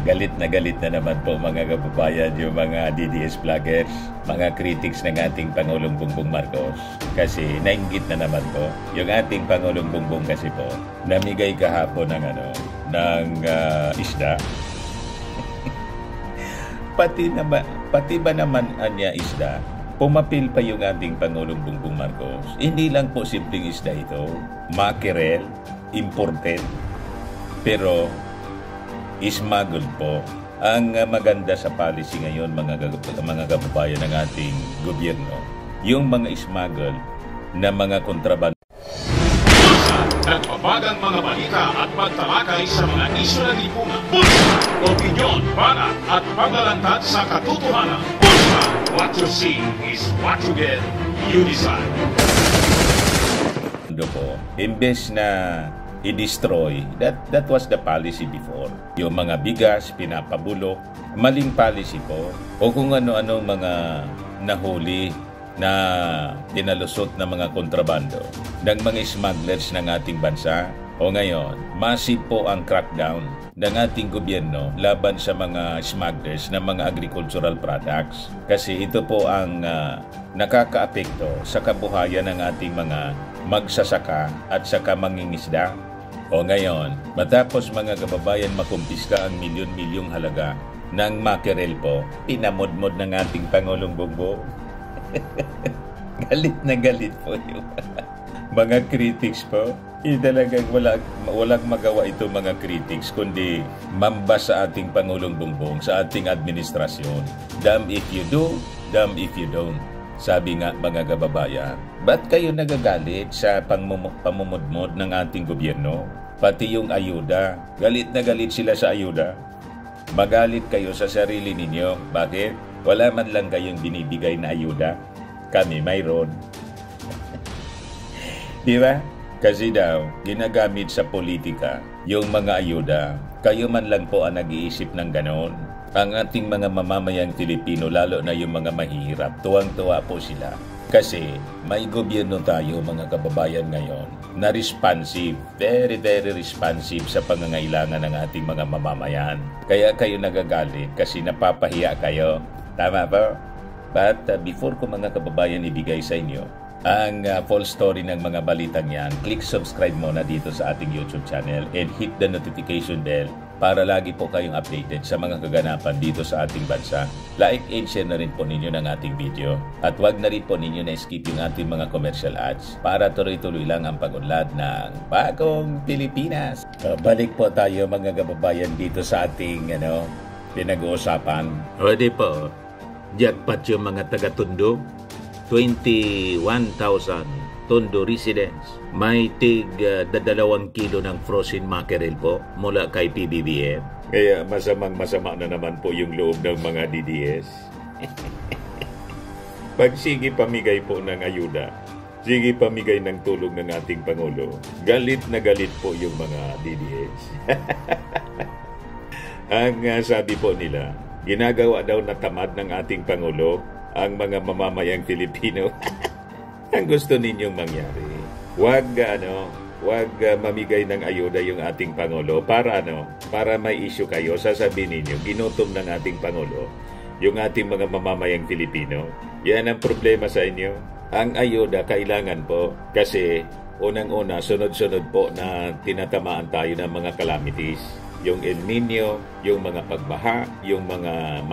galit na naman po mga kababayan yung mga DDS vloggers, mga critics ng ating Pangulong Bongbong Marcos. Kasi nainggit na naman po yung ating Pangulong Bongbong kasi po namigay kahapon ng isda. pati ba naman anya isda? Pumapil pa yung ating Pangulong Bongbong Marcos. Hindi lang po simpleng isda ito, mackerel, imported, pero smuggled po. Ang maganda sa policy ngayon mga kababayan ng ating gobyerno, yung mga smuggled na mga kontrabando. Nagpapagang mga balita at pagtalakay sa mga isyu ng lipunan. Bulsa! Opinyon, banat at paglalantad sa katotohanan. Bulsa! What you see is what you get. You decide. Po, imbes na i-destroy, that was the policy before. Yung mga bigas, pinapabulok, maling policy po. O kung ano-ano mga nahuli na tinalusot na mga kontrabando ng mga smugglers ng ating bansa. O ngayon, massive po ang crackdown ng ating gobyerno laban sa mga smugglers ng mga agricultural products. Kasi ito po ang nakakaapekto sa kabuhayan ng ating mga magsasaka at saka mangingisda. O ngayon, matapos mga kababayan makumpiska ang milyon-milyong halaga ng mackerel po, pinamodmod ng ating Pangulong Bongbong. Galit na galit po yung mga critics po. Talagang walang magawa ito mga critics kundi mambas sa ating Pangulong Bongbong, sa ating administrasyon. Damn if you do, damn if you don't. Sabi nga mga kababayan, ba't kayo nagagalit sa pamumudmod ng ating gobyerno? Pati yung ayuda, galit na galit sila sa ayuda. Magalit kayo sa sarili ninyo. Bakit? Wala man lang kayong binibigay na ayuda. Kami mayroon. Di ba? Kasi daw, ginagamit sa politika yung mga ayuda. Kayo man lang po ang nag-iisip ng ganon. Ang ating mga mamamayang Pilipino, lalo na yung mga mahihirap, tuwang-tuwa po sila. Kasi may gobyerno tayo mga kababayan ngayon na responsive, very responsive sa pangangailangan ng ating mga mamamayan. Kaya kayo nagagalit kasi napapahiya kayo. Tama ba? But before ko mga kababayan ibigay sa inyo ang full story ng mga balitang yan, click subscribe muna dito sa ating YouTube channel and hit the notification bell para lagi po kayong updated sa mga kaganapan dito sa ating bansa. Like and share na rin po ninyo ng ating video. At wag na rin po ninyo na skip yung ating mga commercial ads para tuloy-tuloy lang ang pag-unlad ng bagong Pilipinas. Balik po tayo mga kababayan dito sa ating pinag-uusapan. Pwede po, jackpot yung mga taga-Tondo. 21,000 Tondo residents. May tig 2 kilo ng frozen mackerel po mula kay PBBM. Kaya masama na naman po yung loob ng mga DDS. Pag sige pamigay po ng ayuda, sige pamigay ng tulong ng ating Pangulo, galit na galit po yung mga DDS. Ang sabi po nila, ginagawa daw na tamad ng ating Pangulo ang mga mamamayang Pilipino. Ang gusto ninyong mangyari, wag mamigay ng ayuda yung ating Pangulo para may issue kayo. Sasabihin ninyo, ginutom ng ating Pangulo yung ating mga mamamayang Pilipino. Yan ang problema sa inyo. Ang ayuda kailangan po kasi unang-una, sunod-sunod po na tinatamaan tayo ng mga calamities. Yung El Nino, yung mga pagbaha, yung mga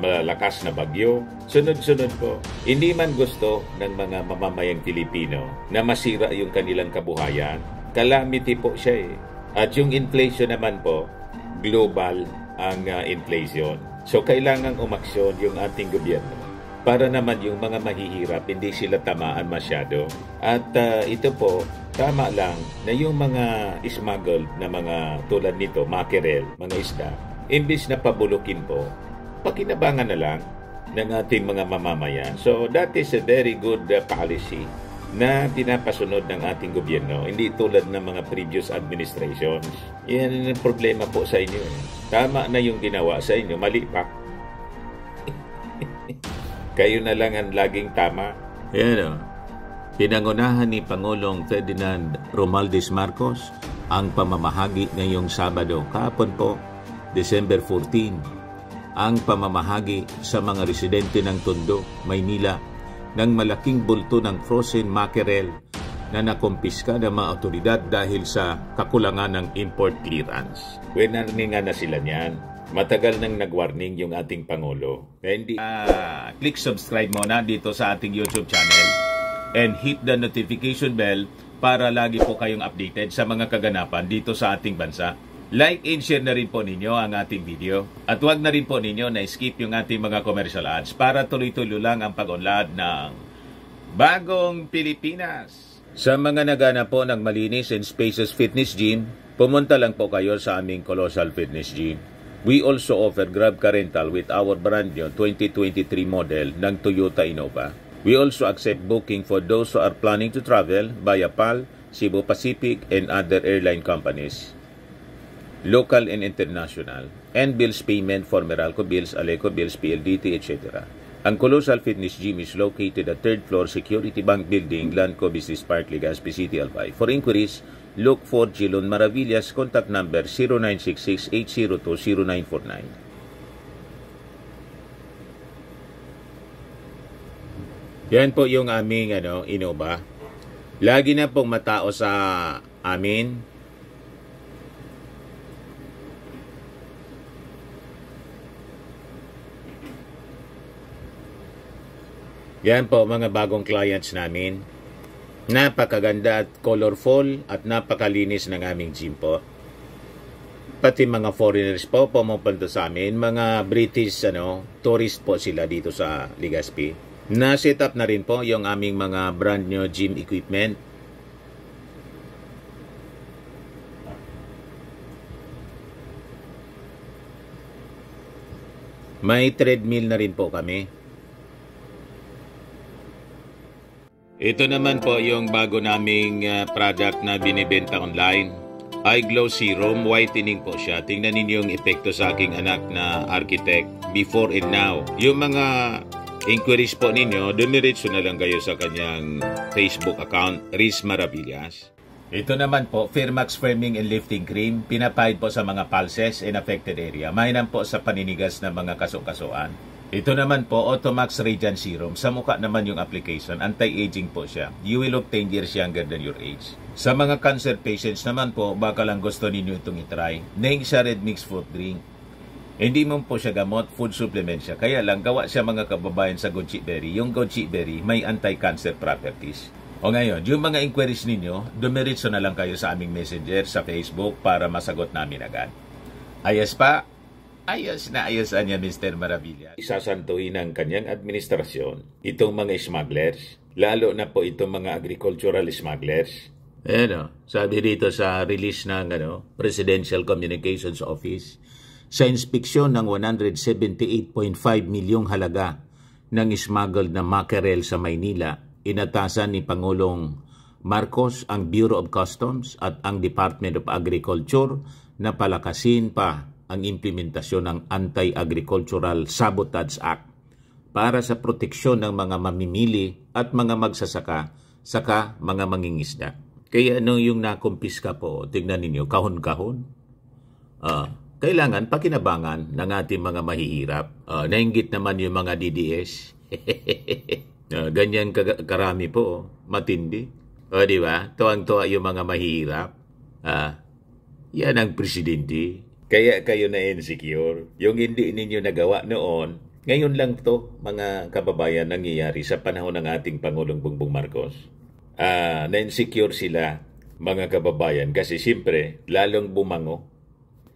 malalakas na bagyo. Sunod-sunod po. Hindi man gusto ng mga mamamayang Pilipino na masira yung kanilang kabuhayan. Calamity po siya eh. At yung inflation naman po, global ang inflation. So kailangan umaksyon yung ating gobyerno para naman yung mga mahihirap hindi sila tamaan masyado. At ito po, tama lang na yung mga smuggled na mga tulad nito, mackerel, mga isda, imbis na pabulukin po, pakinabangan na lang ng ating mga mamamayan. So that is a very good policy na pinapasunod ng ating gobyerno, hindi tulad ng mga previous administrations. Yan ang problema po sa inyo. Tama na yung ginawa sa inyo, mali pa. Kayo na lang ang laging tama. Yan o. Pinangunahan ni Pangulong Ferdinand Romualdez Marcos ang pamamahagi ngayong Sabado. Kahapon po, December 14, ang pamamahagi sa mga residente ng Tondo, Maynila ng malaking bulto ng frozen mackerel na nakumpiska ng mga otoridad dahil sa kakulangan ng import clearance. Winarningan na sila niyan. Matagal nang nag-warning yung ating Pangulo. Hindi. Click subscribe muna dito sa ating YouTube channel and hit the notification bell para lagi po kayong updated sa mga kaganapan dito sa ating bansa. Like and share na rin po ninyo ang ating video. At huwag na rin po ninyo na skip yung ating mga commercial ads para tuloy-tuloy lang ang pag-unlad ng Bagong Pilipinas. Sa mga nagana po ng malinis and spacious fitness gym, pumunta lang po kayo sa aming Colossal Fitness Gym. We also offer Grab Car Rental with our brand new 2023 model ng Toyota Innova. We also accept booking for those who are planning to travel via PAL, Cebu Pacific, and other airline companies, local and international, and bills payment for Meralco Bills, Aleco Bills, PLDT, etc. Ang Colossal Fitness Gym is located at 3rd floor Security Bank Building, Lanco Business Park, Legazpi City, Albay. For inquiries, look for Gilon Maravillas, contact number 0966-802-0949. Yan po yung aming Innova. Lagi na pong matao sa amin. Yan po mga bagong clients namin. Napakaganda at colorful at napakalinis ng aming gym po. Pati mga foreigners po pumupunta sa amin, mga British tourist po sila dito sa Legazpi. Na-set up na rin po yung aming mga brand new gym equipment. May treadmill na rin po kami. Ito naman po yung bago naming product na binibenta online. Eye Glow Serum, whitening po siya. Tingnan ninyo yung epekto sa aking anak na architect before and now. Yung mga inquiries po ninyo, dumiretso na lang kayo sa kanyang Facebook account, Riz Maravillas. Ito naman po, Firmax Firming and Lifting Cream, pinapahid po sa mga pulses in affected area. Mainam po sa paninigas na mga kaso-kasuan. Ito naman po, Automax Radiant Serum. Sa mukha naman yung application, anti-aging po siya. You will look 10 years younger than your age. Sa mga cancer patients naman po, baka lang gusto ninyo itong itry. Neng siya red mixed fruit drink. Hindi mo po siya gamot, food supplement siya. Kaya lang, gawa siya mga kababayan sa goji berry. Yung goji berry may anti-cancer properties. O ngayon, yung mga inquiries ninyo, dumiretso na lang kayo sa aming messenger sa Facebook para masagot namin agad. Ayos pa? Ayos na ayos niya, Mr. Maravilla. Isasantuhin ng kanyang administrasyon itong mga smugglers, lalo na po itong mga agricultural smugglers. Sabi dito sa release ng Presidential Communications Office, sa inspeksyon ng 178.5 milyong halaga ng smuggled na mackerel sa Maynila, inatasan ni Pangulong Marcos ang Bureau of Customs at ang Department of Agriculture na palakasin pa ang implementasyon ng Anti-Agricultural Sabotage Act para sa proteksyon ng mga mamimili at mga magsasaka, saka mga mangingisda. Kaya yung nakumpiska po, tignan ninyo, kahon-kahon. Kailangan pakinabangan ng ating mga mahihirap. Nainggit naman yung mga DDS. Ganyan karami po, matindi. Di ba? Tuwang-tuwa yung mga mahihirap. Yan ang presidente. Kaya kayo na insecure. Yung hindi ninyo nagawa noon, ngayon lang to, mga kababayan, nangyayari sa panahon ng ating Pangulong Bongbong Marcos. Na-insecure sila, mga kababayan, kasi siyempre, lalong bumango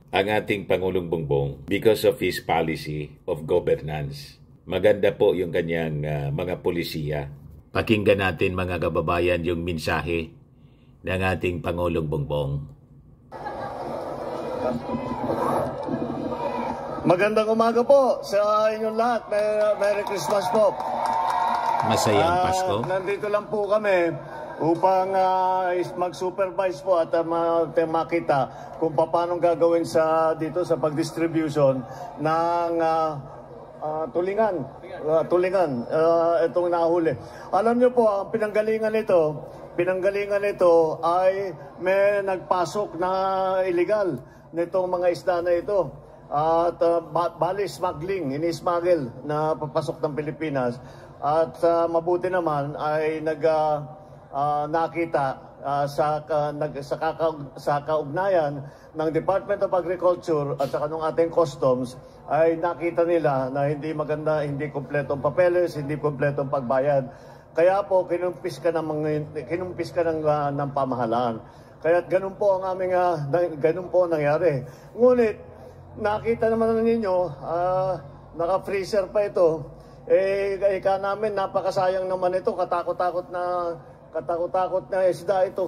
ang ating Pangulong Bongbong because of his policy of governance. Maganda po yung kanyang mga polisiya. Pakinggan natin, mga kababayan, yung mensahe ng ating Pangulong Bongbong. Magandang umaga po sa inyong lahat. Merry Christmas po. Masayang Pasko. Nandito lang po kami upang mag-supervise po at makita kung paano gagawin dito sa pag-distribution ng tulingan. Itong nahuli. Alam niyo po, ang pinanggalingan nito ay may nagpasok na illegal nitong mga isda na ito. at bali smuggling, ini-smuggle na papasok ng Pilipinas. At mabuti naman ay nakita sa kaugnayan ng Department of Agriculture at saka ng ating customs, ay nakita nila na hindi maganda, hindi kumpletong papeles, hindi kumpletong pagbayad. Kaya po kinumpis ka ng pamahalaan. Kaya ganun po ang aming ganun po nangyari. Ngunit nakita naman ninyo, naka-freezer pa ito. Ika namin, napakasayang naman ito, katakot-takot na isda ito.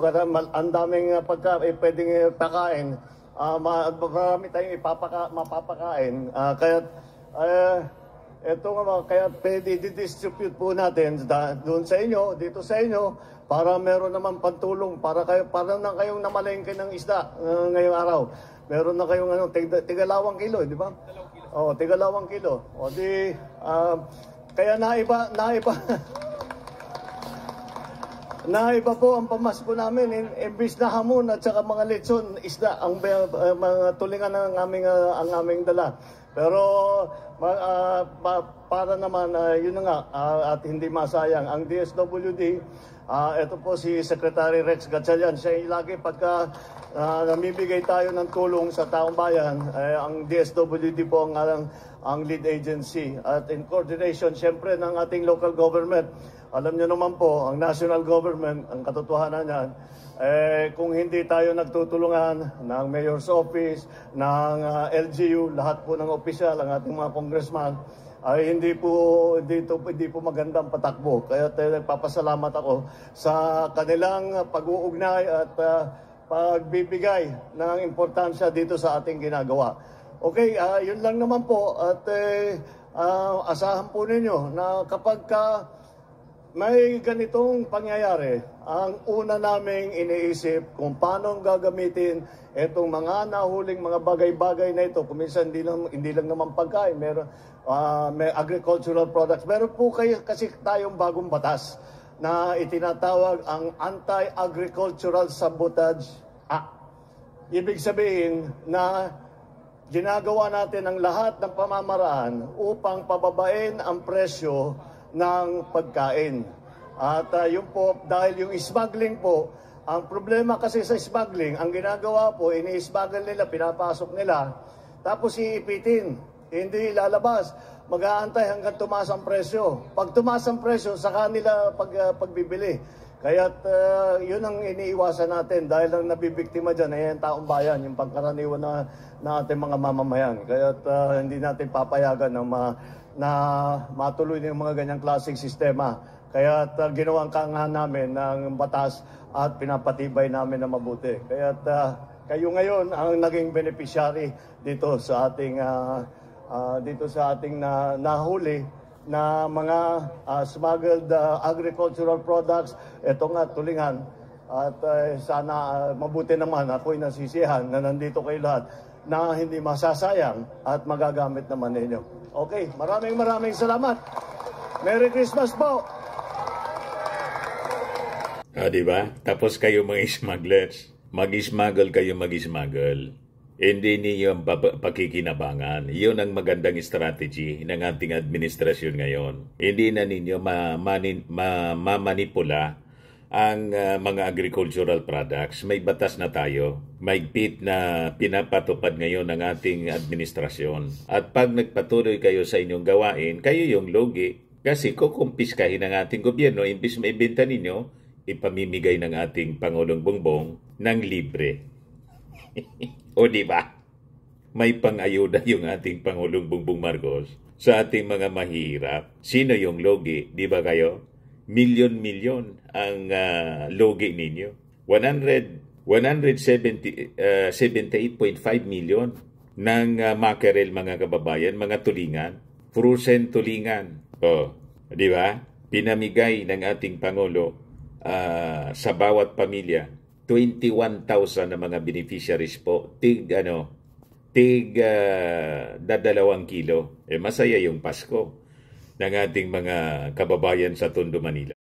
Ang daming pwedeng pakain. Marami tayong mapapakain. Kaya i-distribute po natin doon sa inyo, dito sa inyo, para meron naman pantulong, para na kayong namalengke ng isda ngayong araw. Meron na kayong tigalawang kilo, di ba? Oh, tigalawang kilo. O di, kaya naiba naiba po ang pamasko namin. Imbis na hamon at saka mga lechon, isda, ang mga tulingan ng aming dala. Pero para naman, yun na nga, at hindi masayang, ang DSWD, ito po si Secretary Rex Gatchalian, siya lagi pagka namibigay tayo ng tulong sa taong bayan, ang DSWD po ang lead agency. At in coordination, siyempre, ng ating local government. Alam niyo naman po, ang national government, ang katotohanan niyan, kung hindi tayo nagtutulungan ng Mayor's Office, ng LGU, lahat po ng opisyal, ang ating mga congressman, ay hindi po magandang patakbo. Kaya nagpapasalamat ako sa kanilang pag-uugnay at pagbibigay ng importansya dito sa ating ginagawa. Okay, yun lang naman po. At asahan po ninyo na kapag may ganitong pangyayari, ang una naming iniisip kung paano gagamitin itong mga nahuling mga bagay-bagay na ito. Kung minsan hindi lang naman pagkain, may agricultural products. Meron po kasi tayong bagong batas na itinatawag ang Anti-Agricultural Sabotage Act. Ibig sabihin na ginagawa natin ang lahat ng pamamaraan upang pababain ang presyo ng pagkain. At yun po, dahil yung smuggling po, ang problema kasi sa smuggling, ang ginagawa po, ini-smuggle nila, pinapasok nila, tapos iipitin, hindi ilalabas, mag-aantay hanggang tumaas ang presyo. Pag tumaas ang presyo, saka nila pagbibili. Kaya't yun ang iniiwasan natin dahil ang nabibiktima dyan ay ang taong bayan, yung pangkaraniwan na ating mga mamamayan. Kaya't hindi natin papayagan na matuloy yung mga ganyang klaseng sistema. Kaya ginawang nga namin ng batas at pinapatibay namin na mabuti. Kaya kayo ngayon ang naging beneficiary dito sa ating nahuli na mga smuggled agricultural products. Ito nga, tulingan. At sana mabuti naman, ako'y nasisihan na nandito kayo lahat na hindi masasayang at magagamit naman ninyo. Okay, maraming salamat. Merry Christmas po! Diba? Tapos kayo mga smugglers. Mag-smuggle kayo mag-smuggle. Hindi niyo ang pakikinabangan. Iyon ang magandang strategy ng ating administrasyon ngayon. Hindi na ninyo mamanipula ang mga agricultural products. May batas na tayo. Maigpit na pinapatupad ngayon ng ating administrasyon. At pag nagpatuloy kayo sa inyong gawain, kayo yung logi. Kasi kukumpiskahin ng ating gobyerno, imbis maibenta ninyo, ipamimigay ng ating Pangulong Bongbong ng libre. O di ba? May pang-ayuda yung ating Pangulong Bongbong Marcos sa ating mga mahirap. Sino yung logi? Di ba kayo? Milyon-milyon ang logi ninyo. 178.5 million ng mackerel, mga kababayan, mga tulingan. Frozen tulingan. O, di ba? Pinamigay ng ating Pangulo sa bawat pamilya 21,000 na mga beneficiaries po, tig 2 kilo. Masaya yung Pasko ng ating mga kababayan sa Tondo, Manila.